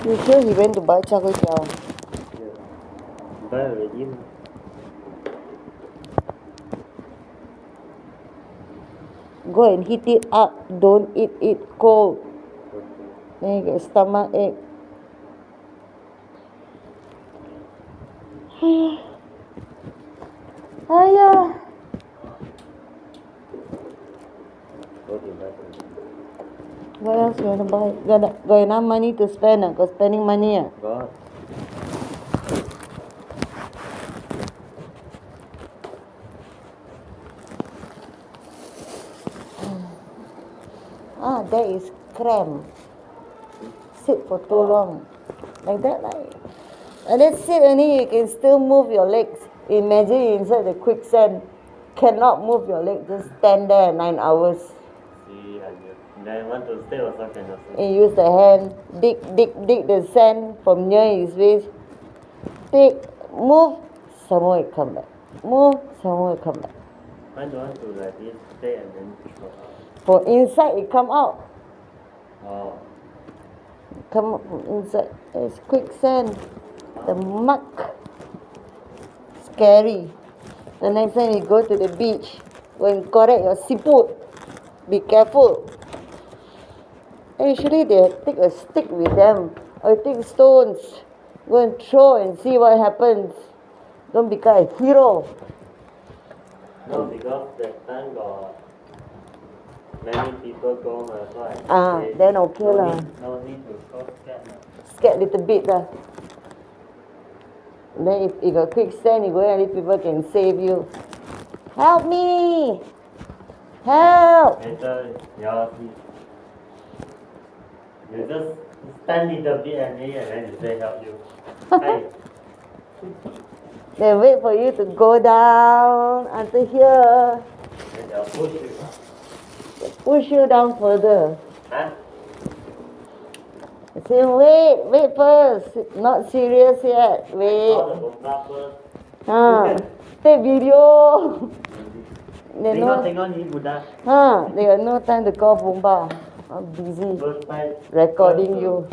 You sure he went to buy char kway teow? Yeah. Buy already. Go and heat it up. Don't eat it cold. Then you get stomach ache. Hiya. What else you want to buy? Got enough money to spend? Got spending money? Got. That is cramp. Sit for too long. Like that, like. And then sit only, you can still move your legs. Imagine inside the quicksand. Cannot move your legs, just stand there 9 hours. See, then want to stay also cannot. And use the hand, dig the sand from near his waist. Dig, move, some more it come back. Move, some more it come back. I don't want to like this, stay and then throw out. For inside it come out. Oh. Come up from inside. It's quicksand. The muck. Scary. The next time you go to the beach, go and correct your siput. Be careful. Actually, they take a stick with them. Or take stones. Go and throw and see what happens. Don't become a hero. No, because that time got many people go, so I then okay lah. No need to so scared. Scared little bit lah. Then if you got quicksand, you go and other people can save you. Help me! Help! Later, you just stand little bit and then you say help you. Hey. They wait for you to go down until here. Then they'll push you. They push you down further. Huh? I say, wait first. Not serious yet. Wait. Take video. They got no time to call Pumba. I'm busy recording you.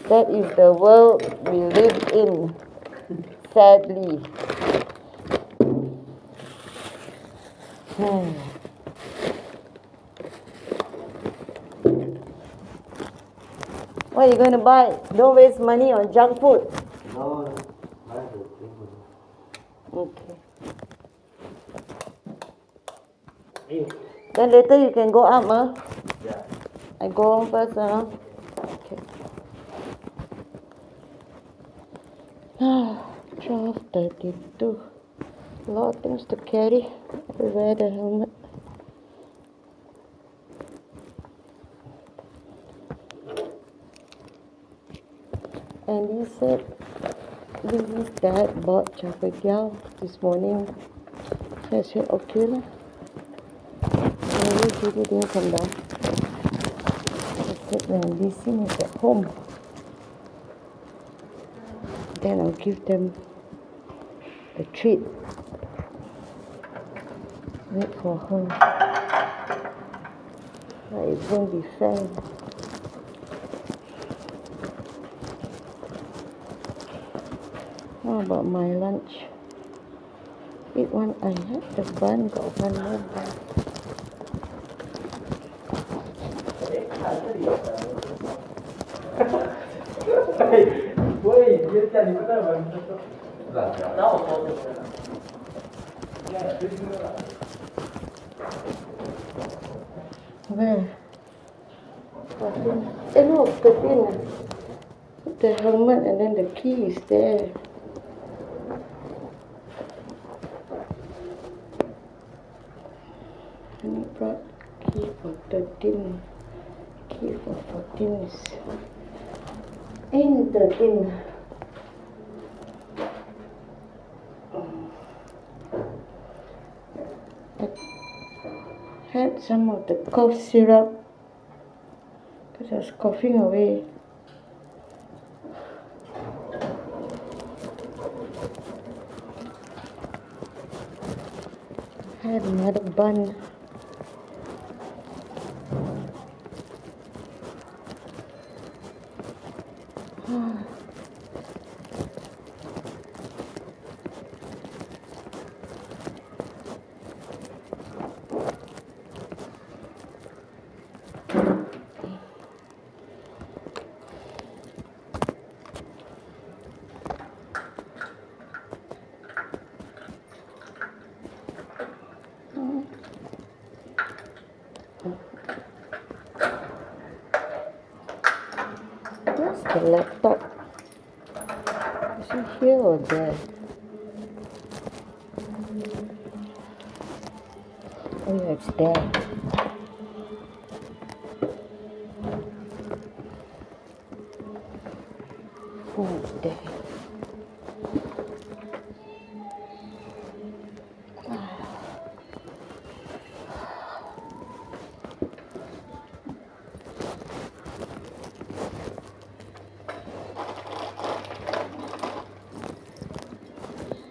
That is the world we live in, sadly. What are you going to buy? Don't waste money on junk food. No, okay. Then later you can go up, huh? Yeah. I go home first, huh? Okay. 12:32. A lot of things to carry. I wear the helmet. And he said, this is Dad bought char kway teow this morning. So I said, okay lah. Maybe Judy didn't come down. I said, when Lee Sin is at home, then I'll give them a treat. Wait for her. But it won't be fair. How about my lunch? Eat one. I had the bun, got one more bun. Where? 14. No, 13. Put the helmet and then the key is there. And I brought key for 13. Key for 14 is in 13. I had some of the cough syrup because I was coughing away. I had another bun. the laptop. Is it here or there? Oh yeah, it's there. Oh, there.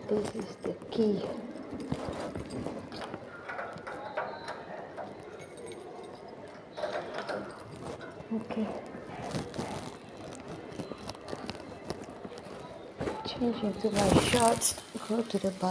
This is the key. Okay. Change into my shorts. Go to the bathroom.